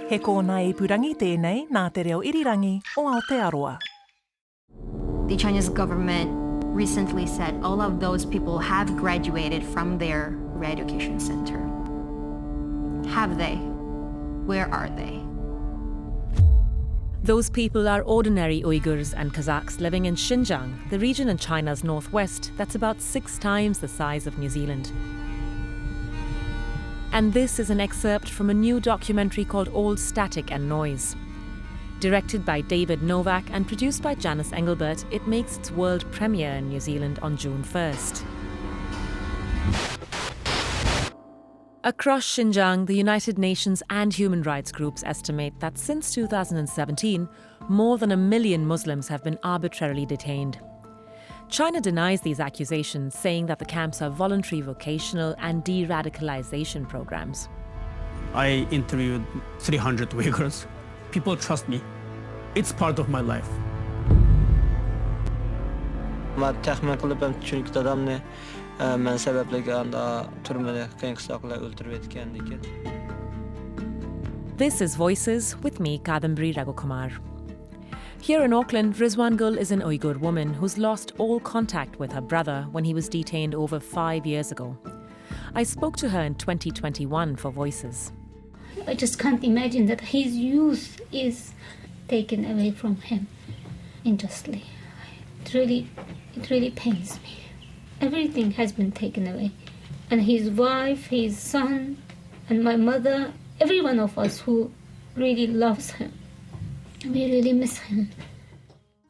He kōna e purangi tēnei nā te reo irirangi o Aotearoa. The Chinese government recently said all of those people have graduated from their re-education center. Have they? Where are they? Those people are ordinary Uyghurs and Kazakhs living in Xinjiang, the region in China's northwest that's about 6 times the size of New Zealand. And this is an excerpt from a new documentary called Old Static and Noise. Directed by David Novak and produced by Janice Engelbert, it makes its world premiere in New Zealand on June 1st. Across Xinjiang, the United Nations and human rights groups estimate that since 2017, more than 1 million Muslims have been arbitrarily detained. China denies these accusations, saying that the camps are voluntary vocational and de-radicalization programs. I interviewed 300 Uyghurs. People trust me. It's part of my life. This is Voices with me, Kadambari Raghukumar. Here in Auckland, Rizwan Gul is an Uyghur woman who's lost all contact with her brother when he was detained over 5 years ago. I spoke to her in 2021 for Voices. I just can't imagine that his youth is taken away from him unjustly. It really pains me. Everything has been taken away. And his wife, his son, and my mother, every one of us who really loves him. We really miss him.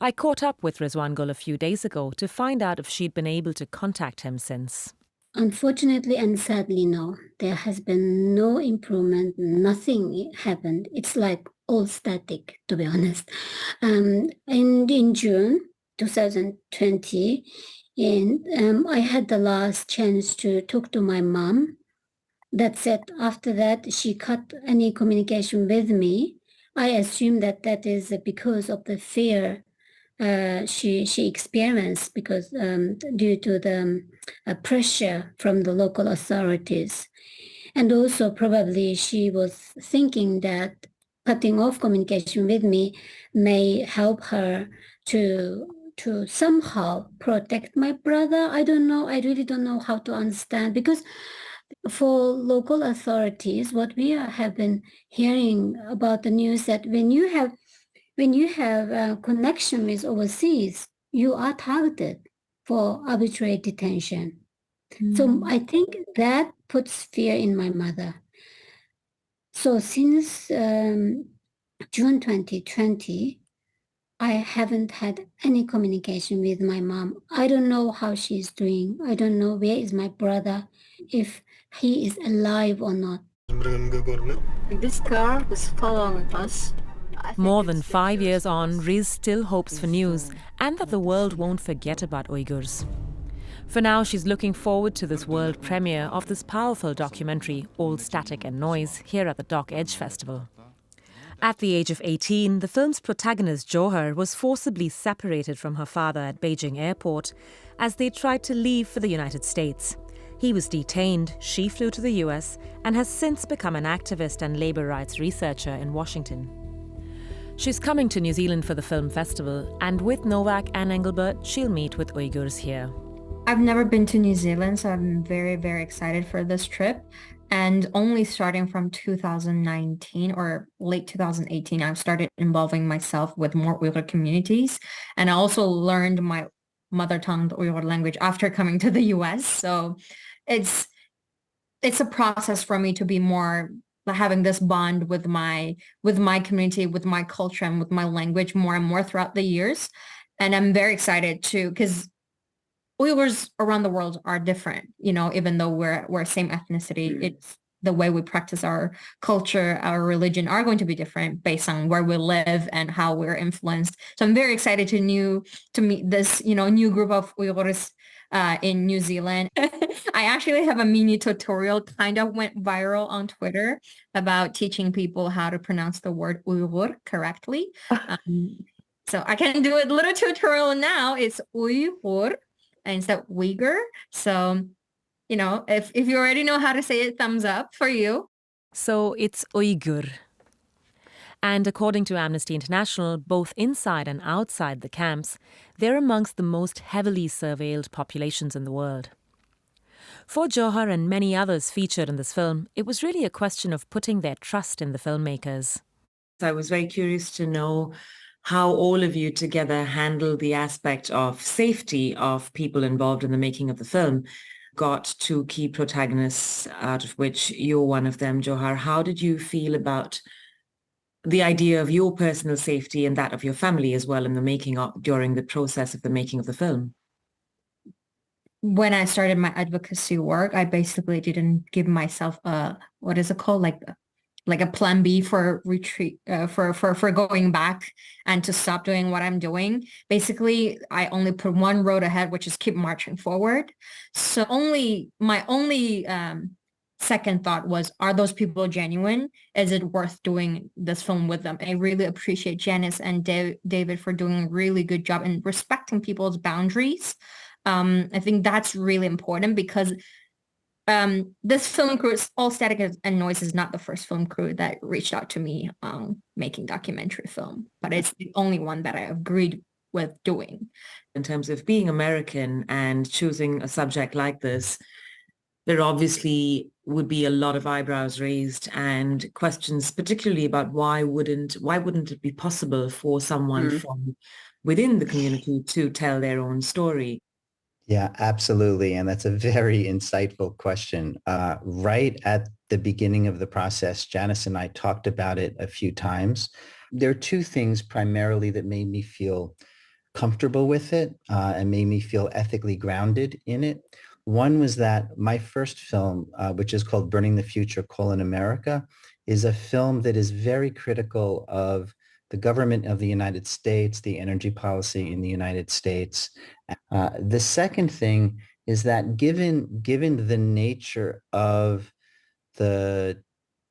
I caught up with Rizwan Gul a few days ago to find out if she'd been able to contact him since. Unfortunately and sadly, no. There has been no improvement. Nothing happened. It's like all static, to be honest. And in June 2020, I had the last chance to talk to my mom. That's it. After that, she cut any communication with me. I assume that is because of the fear she experienced because due to the pressure from the local authorities. And also probably she was thinking that cutting off communication with me may help her to somehow protect my brother. I don't know. I really don't know how to understand, because for local authorities, what we have been hearing about the news, that when you have a connection with overseas, you are targeted for arbitrary detention. So I think that puts fear in my mother. So since June 2020, I haven't had any communication with my mom. I don't know how she's doing. I don't know where is my brother, if he is alive or not. This car is following us. More than 5 years on, Riz still hopes for news and that the world won't forget about Uyghurs. For now, she's looking forward to this world premiere of this powerful documentary, Old Static and Noise, here at the Dock Edge Festival. At the age of 18, the film's protagonist, Johar, was forcibly separated from her father at Beijing airport as they tried to leave for the United States. He was detained, she flew to the US, and has since become an activist and labour rights researcher in Washington. She's coming to New Zealand for the film festival, and with Novak and Engelbert, she'll meet with Uyghurs here. I've never been to New Zealand, so I'm very, very excited for this trip. And only starting from 2019 or late 2018, I've started involving myself with more Uyghur communities. And I also learned my mother tongue, the Uyghur language, after coming to the US. So it's a process for me to be more having this bond with my community, with my culture, and with my language more and more throughout the years. And I'm very excited too, because Uyghurs around the world are different, even though we're same ethnicity. It's the way we practice our culture, our religion are going to be different based on where we live and how we're influenced. So I'm very excited to meet this, new group of Uyghurs in New Zealand. I actually have a mini tutorial, kind of went viral on Twitter, about teaching people how to pronounce the word Uyghur correctly. So I can do a little tutorial now. It's Uyghur instead of Uyghur. So, if you already know how to say it, thumbs up for you. So it's Uyghur. And according to Amnesty International, both inside and outside the camps, they're amongst the most heavily surveilled populations in the world. For Johar and many others featured in this film, it was really a question of putting their trust in the filmmakers. I was very curious to know how all of you together handle the aspect of safety of people involved in the making of the film. Got two key protagonists, out of which you're one of them, Johar. How did you feel about the idea of your personal safety and that of your family as well in the making of, during the process of the making of the film? When I started my advocacy work, I basically didn't give myself a, what is it called? Like a plan B for retreat, for going back and to stop doing what I'm doing. Basically, I only put one road ahead, which is keep marching forward. So my only second thought was, are those people genuine? Is it worth doing this film with them? And I really appreciate Janice and David for doing a really good job in respecting people's boundaries. I think that's really important because this film crew, All Static and Noise, is not the first film crew that reached out to me making documentary film, but it's the only one that I agreed with doing. In terms of being American and choosing a subject like this, there obviously would be a lot of eyebrows raised and questions, particularly about why wouldn't it be possible for someone from within the community to tell their own story? Yeah, absolutely. And that's a very insightful question. Right at the beginning of the process, Janice and I talked about it a few times. There are two things primarily that made me feel comfortable with it and made me feel ethically grounded in it. One was that my first film, which is called Burning the Future: America, is a film that is very critical of the government of the United States, the energy policy in the United States. The second thing is that given the nature of the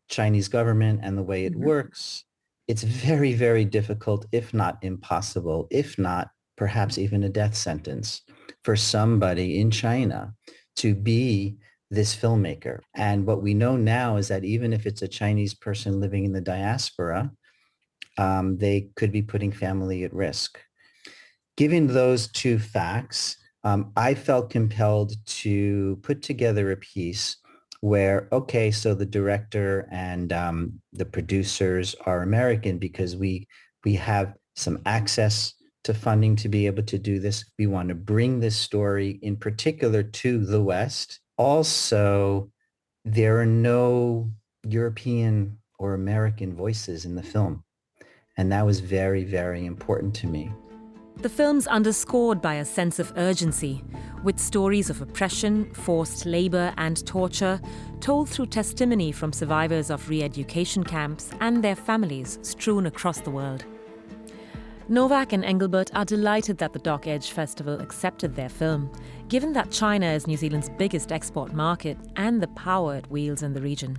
Chinese government and the way it works, it's very, very difficult, if not impossible, if not perhaps even a death sentence for somebody in China to be this filmmaker. And what we know now is that even if it's a Chinese person living in the diaspora, they could be putting family at risk. Given those two facts, I felt compelled to put together a piece where, okay, so the director and the producers are American because we have some access to funding to be able to do this. We want to bring this story in particular to the West. Also, there are no European or American voices in the film. And that was very, very important to me. The film's underscored by a sense of urgency, with stories of oppression, forced labor, and torture told through testimony from survivors of re-education camps and their families strewn across the world. Novak and Engelbert are delighted that the Doc Edge Festival accepted their film, given that China is New Zealand's biggest export market and the power it wields in the region.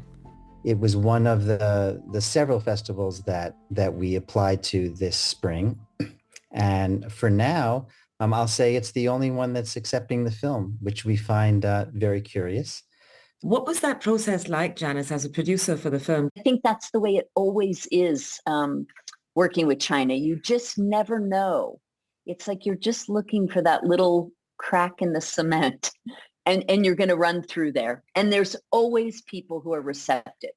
It was one of the several festivals that we applied to this spring. And for now, I'll say it's the only one that's accepting the film, which we find very curious. What was that process like, Janice, as a producer for the film? I think that's the way it always is working with China. You just never know. It's like you're just looking for that little crack in the cement. And you're going to run through there. And there's always people who are receptive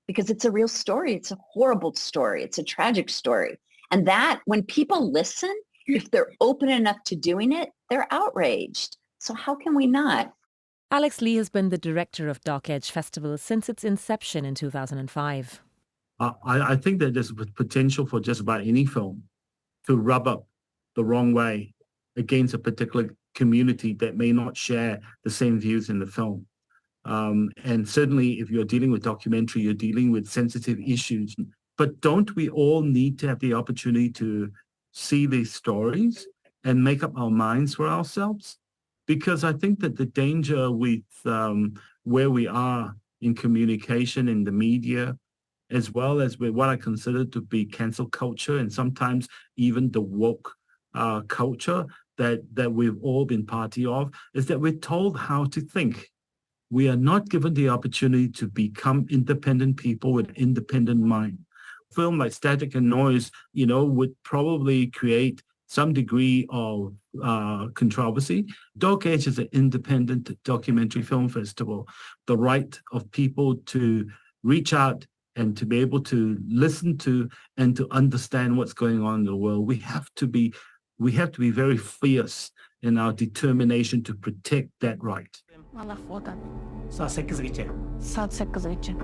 because it's a real story. It's a horrible story. It's a tragic story. And that when people listen, if they're open enough to doing it, they're outraged. So how can we not? Alex Lee has been the director of Doc Edge Festival since its inception in 2005. I think that there's potential for just about any film to rub up the wrong way against a particular community that may not share the same views in the film. And certainly if you're dealing with documentary, you're dealing with sensitive issues. But don't we all need to have the opportunity to see these stories and make up our minds for ourselves? Because I think that the danger with where we are in communication in the media, as well as with what I consider to be cancel culture and sometimes even the woke culture, that we've all been party of, is that we're told how to think. We are not given the opportunity to become independent people with independent mind. film like Static and Noise, would probably create some degree of controversy. Dog Age is an independent documentary film festival. The right of people to reach out and to be able to listen to and to understand what's going on in the world. We have to be very fierce in our determination to protect that right. Saat 8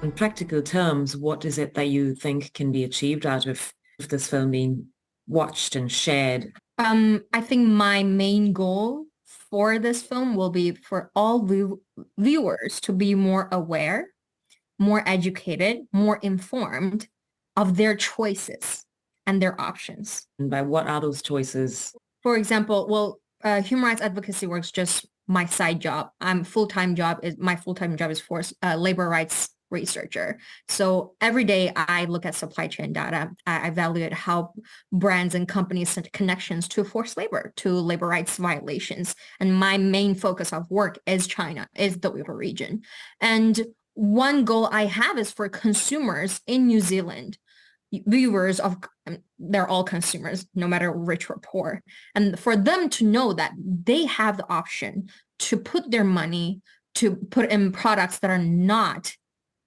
In practical terms, what is it that you think can be achieved out of this film being watched and shared? I think my main goal for this film will be for all viewers to be more aware, more educated, more informed of their choices and their options. And by what are those choices? For example, human rights advocacy work is just my side job. My full-time job is for labor rights researcher. So every day I look at supply chain data. I evaluate how brands and companies send connections to forced labor, to labor rights violations. And my main focus of work is China, is the Uyghur region. And one goal I have is for consumers in New Zealand, viewers of, they're all consumers, no matter rich or poor. And for them to know that they have the option to put their money to put in products that are not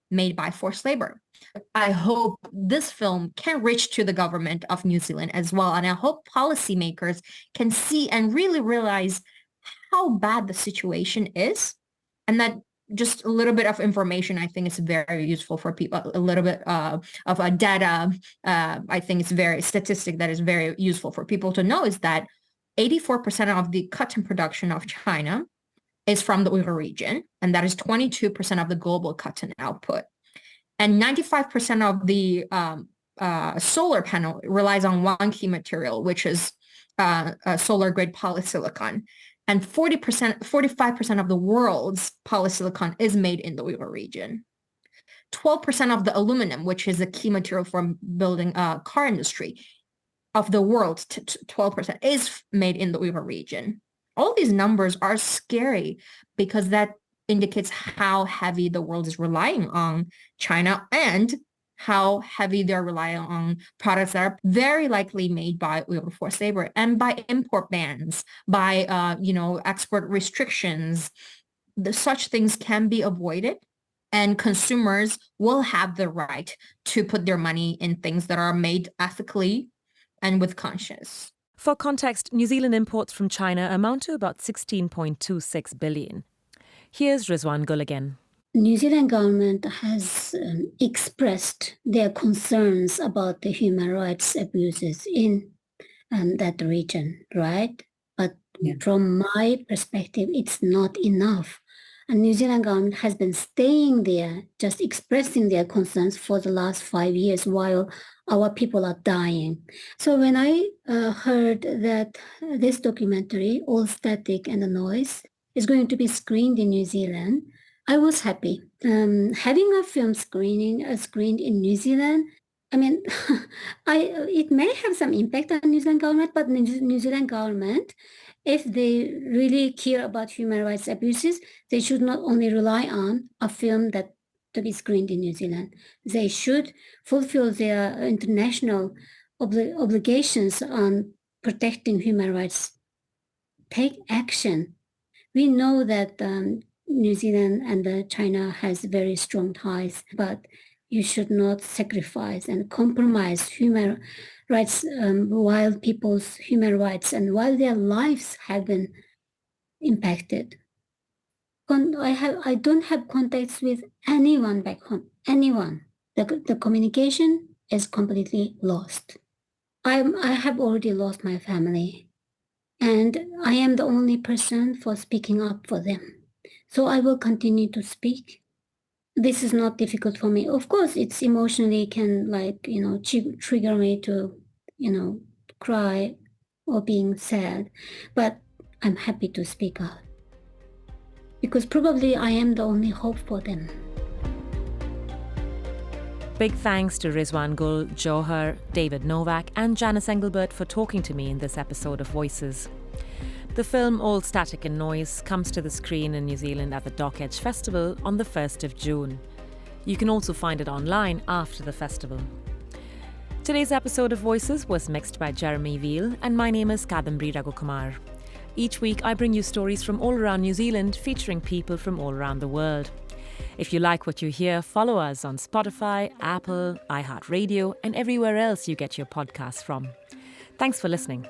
made by forced labor. I hope this film can reach to the government of New Zealand as well. And I hope policymakers can see and really realize how bad the situation is. And that just a little bit of information, I think is very useful for people. A little bit of data, I think it's very statistic that is very useful for people to know is that 84% of the cotton production of China is from the Uyghur region, and that is 22% of the global cotton output. And 95% of the solar panel relies on one key material, which is solar grade polysilicon. And 45% of the world's polysilicon is made in the Uyghur region. 12% of the aluminum, which is a key material for building a car industry of the world, 12% is made in the Uyghur region. All these numbers are scary because that indicates how heavy the world is relying on China and how heavy they're relying on products that are very likely made by Uyghur forced labor and by import bans, by export restrictions. Such things can be avoided, and consumers will have the right to put their money in things that are made ethically and with conscience. For context, New Zealand imports from China amount to about 16.26 billion. Here's Rizwan Gul again. New Zealand government has expressed their concerns about the human rights abuses in that region, right? But from my perspective, it's not enough. And New Zealand government has been staying there, just expressing their concerns for the last 5 years while our people are dying. So when I heard that this documentary, All Static and the Noise, is going to be screened in New Zealand, I was happy. Having a film screened in New Zealand, I mean, it may have some impact on New Zealand government, but New Zealand government, if they really care about human rights abuses, they should not only rely on a film that to be screened in New Zealand. They should fulfill their international obligations on protecting human rights. Take action. We know that New Zealand and China has very strong ties, but you should not sacrifice and compromise human rights while people's human rights and while their lives have been impacted. I don't have contacts with anyone back home, anyone. The communication is completely lost. I have already lost my family, and I am the only person for speaking up for them. So I will continue to speak. This is not difficult for me. Of course, it's emotionally can trigger me to, cry or being sad, but I'm happy to speak out because probably I am the only hope for them. Big thanks to Rizwan Gul, Johar, David Novak and Janice Engelbert for talking to me in this episode of Voices. The film All Static and Noise comes to the screen in New Zealand at the Dock Edge Festival on the 1st of June. You can also find it online after the festival. Today's episode of Voices was mixed by Jeremy Veal, and my name is Kadambari Raghukumar. Each week I bring you stories from all around New Zealand featuring people from all around the world. If you like what you hear, follow us on Spotify, Apple, iHeartRadio, and everywhere else you get your podcasts from. Thanks for listening.